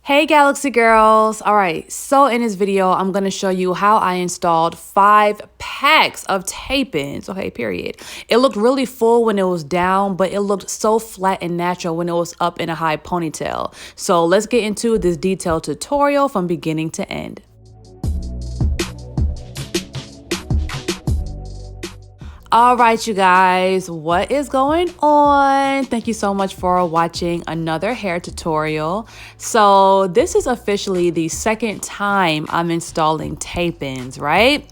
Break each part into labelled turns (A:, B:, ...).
A: Hey Galaxy girls. All right, so in this video, I'm going to show you how I installed 5 packs of tape-ins. Okay, period. It looked really full when it was down, but it looked so flat and natural when it was up in a high ponytail. So let's get into this detailed tutorial from beginning to end. All right, you guys, what is going on? Thank you so much for watching another hair tutorial. So this is officially the second time I'm installing tape-ins, right?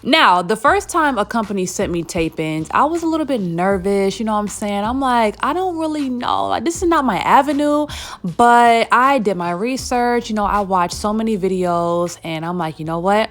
A: Now, the first time a company sent me tape-ins, I was a little bit nervous, you know what I'm saying? I'm like, I don't really know, like, this is not my avenue, but I did my research, I watched so many videos and I'm like, you know what?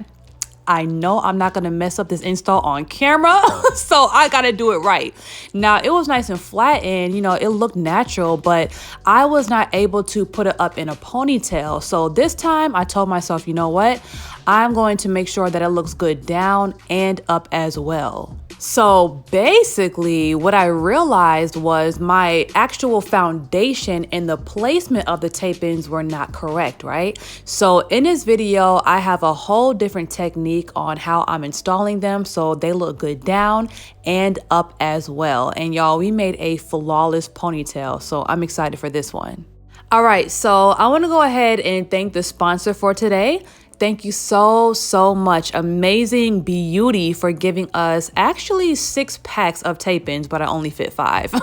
A: I know I'm not gonna mess up this install on camera, so I gotta do it right. Now, it was nice and flat and, it looked natural, but I was not able to put it up in a ponytail. So this time I told myself, you know what? I'm going to make sure that it looks good down and up as well. So basically what I realized was my actual foundation and the placement of the tape-ins were not correct, right? So in this video, I have a whole different technique on how I'm installing them so they look good down and up as well. And y'all, we made a flawless ponytail, so I'm excited for this one. All right, so I want to go ahead and thank the sponsor for today. Thank you so much, Amazing Beauty, for giving us actually 6 packs of tape-ins, but I only fit 5.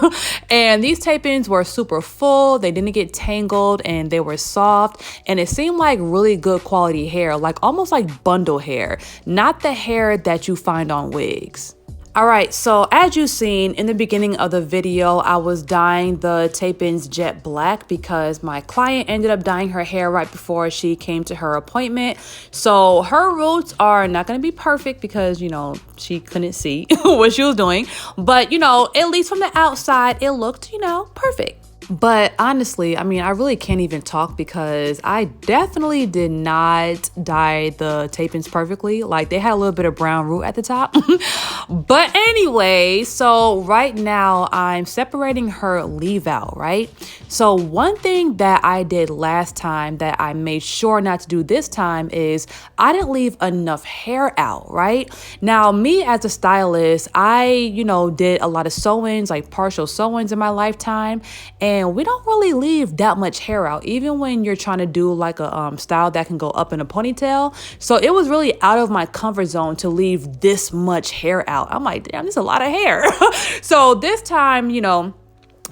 A: And these tape-ins were super full, they didn't get tangled, and they were soft, and it seemed like really good quality hair, like almost like bundle hair, not the hair that you find on wigs. All right, so as you've seen in the beginning of the video, I was dyeing the tape-ins jet black because my client ended up dyeing her hair right before she came to her appointment. So her roots are not going to be perfect because, she couldn't see what she was doing. But, at least from the outside, it looked, perfect. But honestly, I really can't even talk because I definitely did not dye the tape-ins perfectly. Like, they had a little bit of brown root at the top. But anyway, so right now I'm separating her leave out, right? So one thing that I did last time that I made sure not to do this time is I didn't leave enough hair out, right? Now, me as a stylist, I, did a lot of sew-ins, like partial sew-ins in my lifetime. And we don't really leave that much hair out, even when you're trying to do like a style that can go up in a ponytail. So it was really out of my comfort zone to leave this much hair out. I'm like, damn, there's a lot of hair. So this time,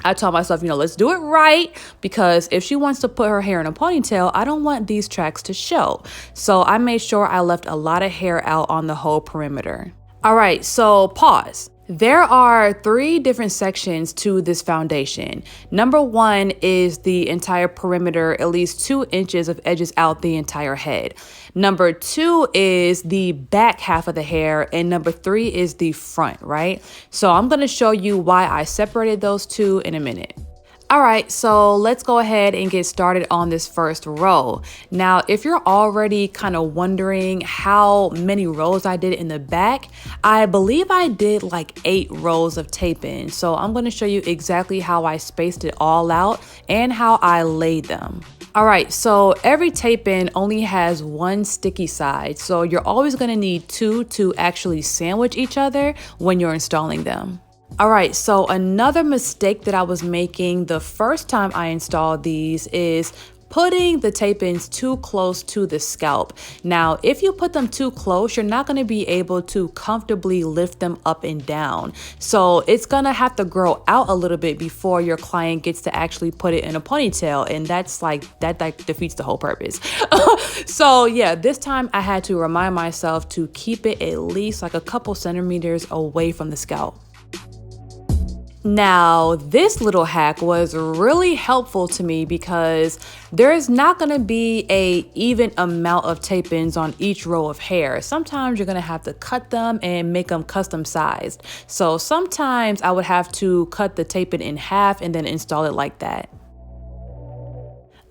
A: I told myself, let's do it right, because if she wants to put her hair in a ponytail, I don't want these tracks to show. So I made sure I left a lot of hair out on the whole perimeter. All right, so pause. There are 3 different sections to this foundation. Number 1 is the entire perimeter, at least 2 inches of edges out the entire head. Number 2 is the back half of the hair, and number 3 is the front, right? So I'm going to show you why I separated those 2 in a minute. All right, so let's go ahead and get started on this first row. Now, if you're already kind of wondering how many rows I did in the back, I believe I did like 8 rows of tape-in. So I'm going to show you exactly how I spaced it all out and how I laid them. All right, so every tape-in only has 1 sticky side. So you're always going to need 2 to actually sandwich each other when you're installing them. All right, so another mistake that I was making the first time I installed these is putting the tape-ins too close to the scalp. Now, if you put them too close, you're not going to be able to comfortably lift them up and down. So it's going to have to grow out a little bit before your client gets to actually put it in a ponytail. And that defeats the whole purpose. So yeah, this time I had to remind myself to keep it at least like a couple centimeters away from the scalp. Now, this little hack was really helpful to me because there's not going to be an even amount of tape-ins on each row of hair. Sometimes you're going to have to cut them and make them custom sized. So sometimes I would have to cut the tape-in half and then install it like that.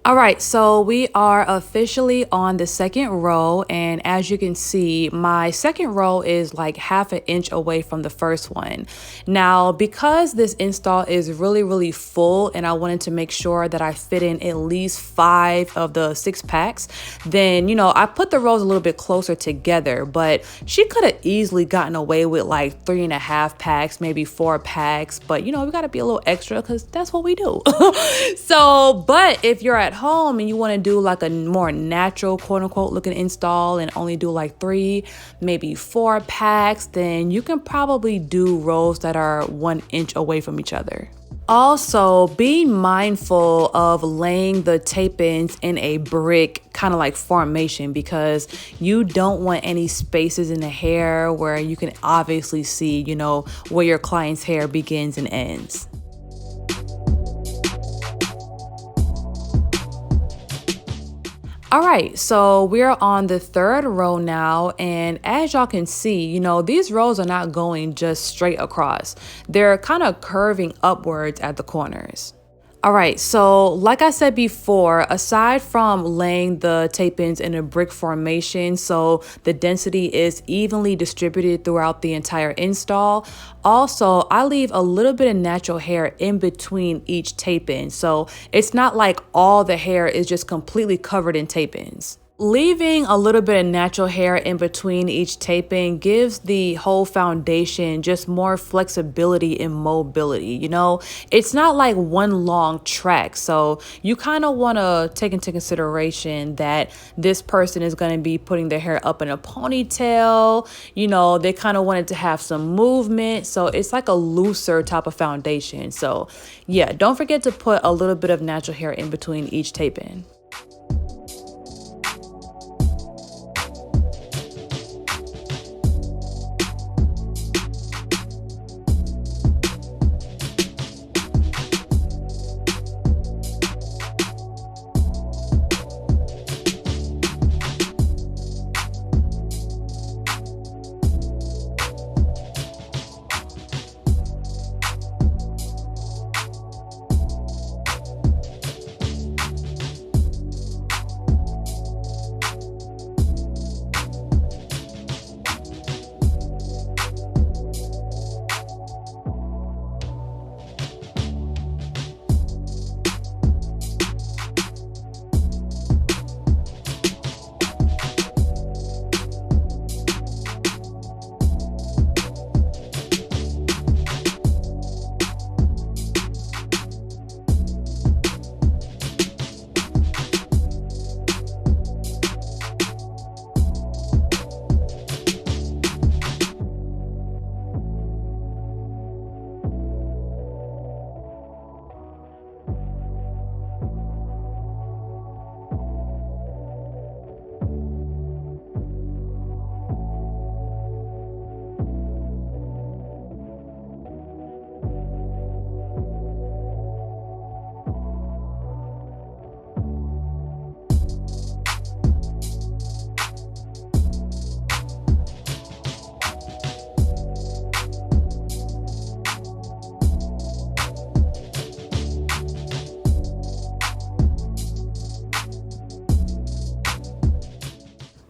A: All right, so we are officially on the second row, and as you can see, my second row is like half an inch away from the first one. Now, because this install is really full and I wanted to make sure that I fit in at least 5 of the 6 packs, then, I put the rows a little bit closer together, but she could have easily gotten away with like 3.5 packs, maybe 4 packs, but we got to be a little extra because that's what we do. So, but if you're at home and you want to do like a more natural quote unquote looking install and only do like 3, maybe 4 packs, then you can probably do rows that are 1 inch away from each other. Also, be mindful of laying the tape-ins in a brick kind of like formation, because you don't want any spaces in the hair where you can obviously see, where your client's hair begins and ends. All right, so we're on the third row now, and as y'all can see, these rows are not going just straight across. They're kind of curving upwards at the corners. All right, so like I said before, aside from laying the tape-ins in a brick formation so the density is evenly distributed throughout the entire install, also I leave a little bit of natural hair in between each tape-in, so it's not like all the hair is just completely covered in tape-ins. Leaving a little bit of natural hair in between each tape-in gives the whole foundation just more flexibility and mobility. It's not like one long track, so you kind of want to take into consideration that this person is going to be putting their hair up in a ponytail. They kind of want it to have some movement, so it's like a looser type of foundation. So yeah, don't forget to put a little bit of natural hair in between each tape-in.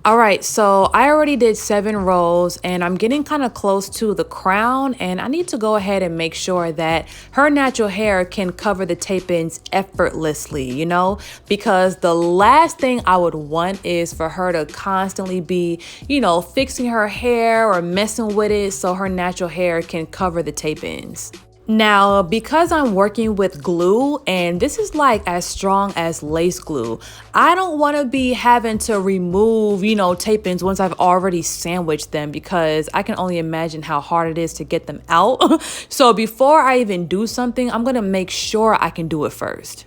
A: All right, so I already did 7 rows and I'm getting kind of close to the crown, and I need to go ahead and make sure that her natural hair can cover the tape-ins effortlessly, because the last thing I would want is for her to constantly be, fixing her hair or messing with it so her natural hair can cover the tape-ins. Now, because I'm working with glue, and this is like as strong as lace glue, I don't want to be having to remove, tape-ins once I've already sandwiched them, because I can only imagine how hard it is to get them out. So before I even do something, I'm going to make sure I can do it first.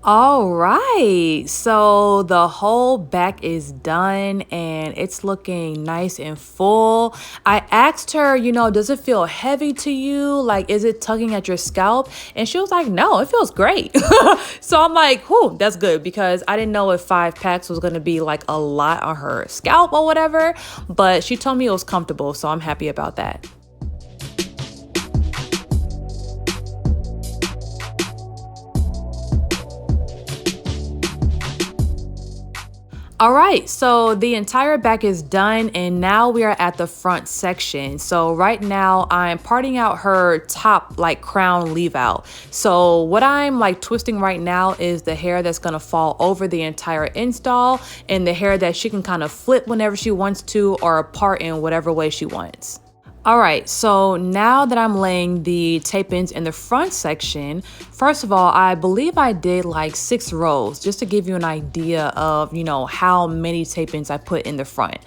A: All right, so the whole back is done and it's looking nice and full. I asked her, does it feel heavy to you? Like, is it tugging at your scalp? And she was like, no, it feels great. So I'm like, whew, that's good, because I didn't know if 5 packs was gonna be like a lot on her scalp or whatever, but she told me it was comfortable, so I'm happy about that. All right, so the entire back is done and now we are at the front section. So right now I'm parting out her top like crown leave out. So what I'm like twisting right now is the hair that's gonna fall over the entire install and the hair that she can kind of flip whenever she wants to or part in whatever way she wants. All right, so now that I'm laying the tape-ins in the front section, first of all, I believe I did like 6 rows just to give you an idea of, how many tape-ins I put in the front.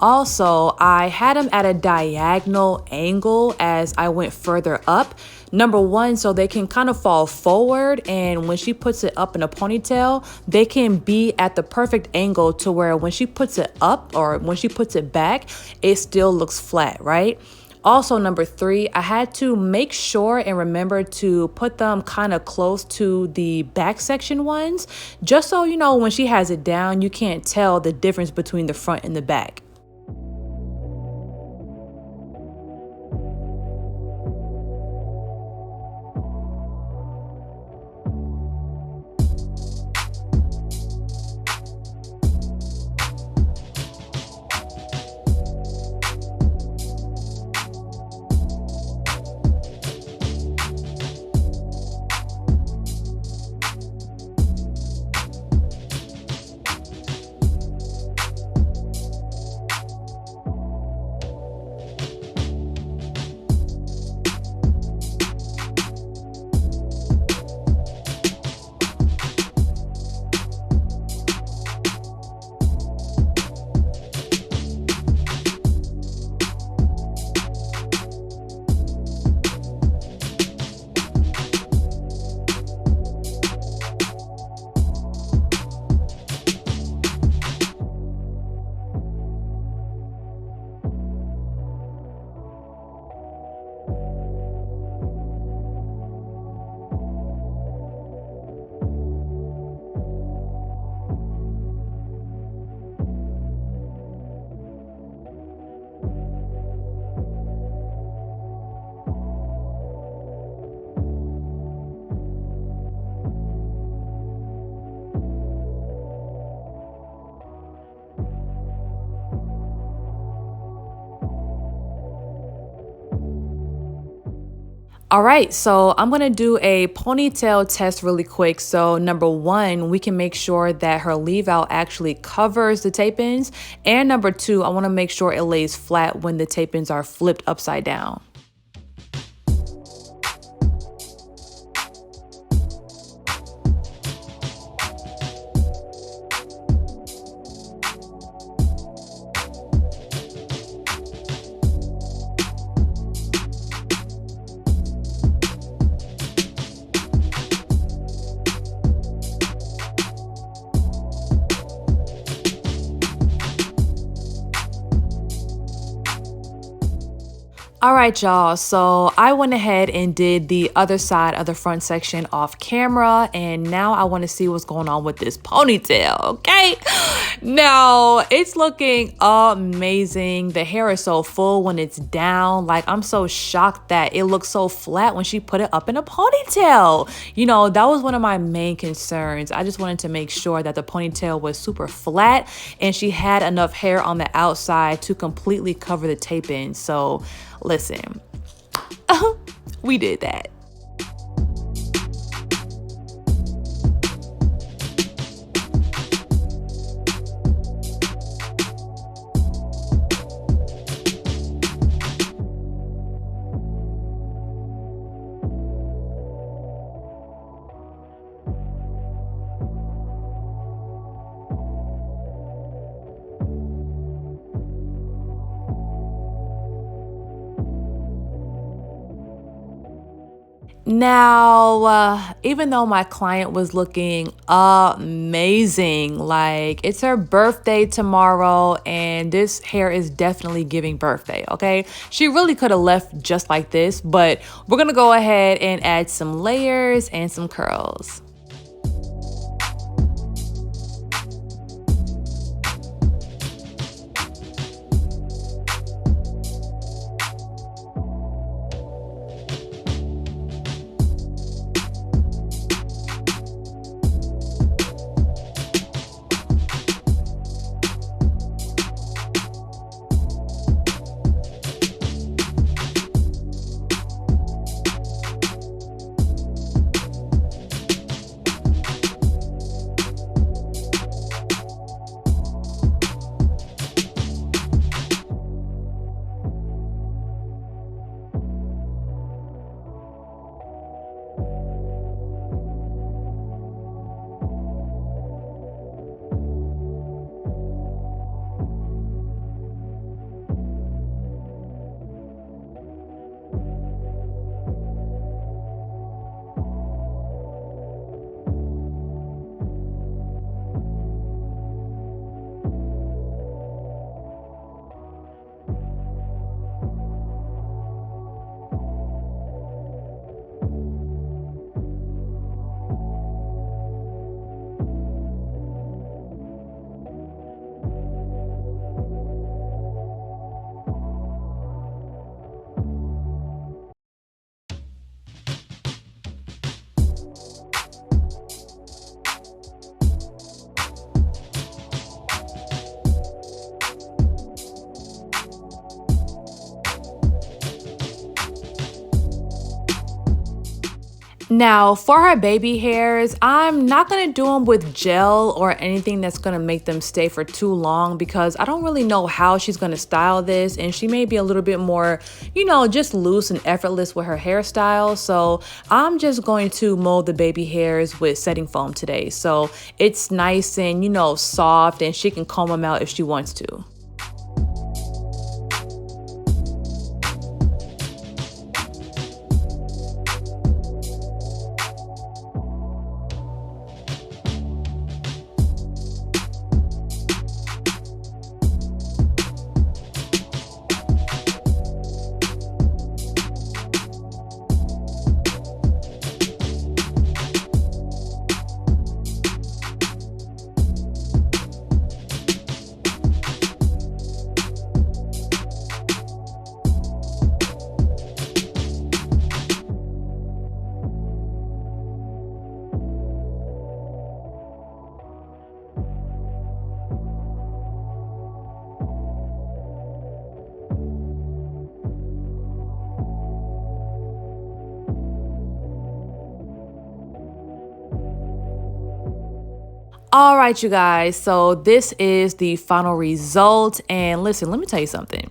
A: Also, I had them at a diagonal angle as I went further up. Number one, so they can kind of fall forward, and when she puts it up in a ponytail, they can be at the perfect angle to where when she puts it up or when she puts it back, it still looks flat, right? Also, number 3, I had to make sure and remember to put them kind of close to the back section ones, just so when she has it down, you can't tell the difference between the front and the back. All right, so I'm gonna do a ponytail test really quick. So number 1, we can make sure that her leave out actually covers the tape-ins. And number 2, I wanna make sure it lays flat when the tape-ins are flipped upside down. All right, y'all. So I went ahead and did the other side of the front section off camera, and now I want to see what's going on with this ponytail, okay? Now, it's looking amazing. The hair is so full when it's down. Like, I'm so shocked that it looks so flat when she put it up in a ponytail. That was one of my main concerns. I just wanted to make sure that the ponytail was super flat and she had enough hair on the outside to completely cover the tape-in. So listen, we did that. Now, even though my client was looking amazing, like it's her birthday tomorrow, and this hair is definitely giving birthday, okay? She really could have left just like this, but we're gonna go ahead and add some layers and some curls. Now, for her baby hairs, I'm not going to do them with gel or anything that's going to make them stay for too long because I don't really know how she's going to style this, and she may be a little bit more, just loose and effortless with her hairstyle. So I'm just going to mold the baby hairs with setting foam today. So it's nice and, soft, and she can comb them out if she wants to. All right, you guys, so this is the final result. And listen, let me tell you something.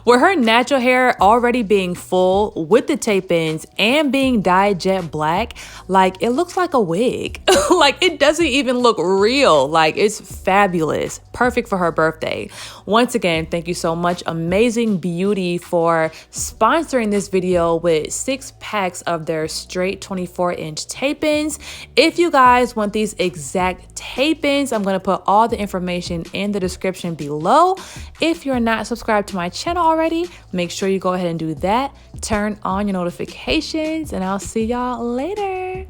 A: With her natural hair already being full with the tape-ins and being dyed jet black, like it looks like a wig. Like it doesn't even look real. Like it's fabulous. Perfect for her birthday. Once again, thank you so much, Amazing Beauty, for sponsoring this video with 6 packs of their straight 24-inch tape-ins. If you guys want these exact tape-ins, I'm going to put all the information in the description below. If you're not subscribed to my channel already, make sure you go ahead and do that. Turn on your notifications, and I'll see y'all later.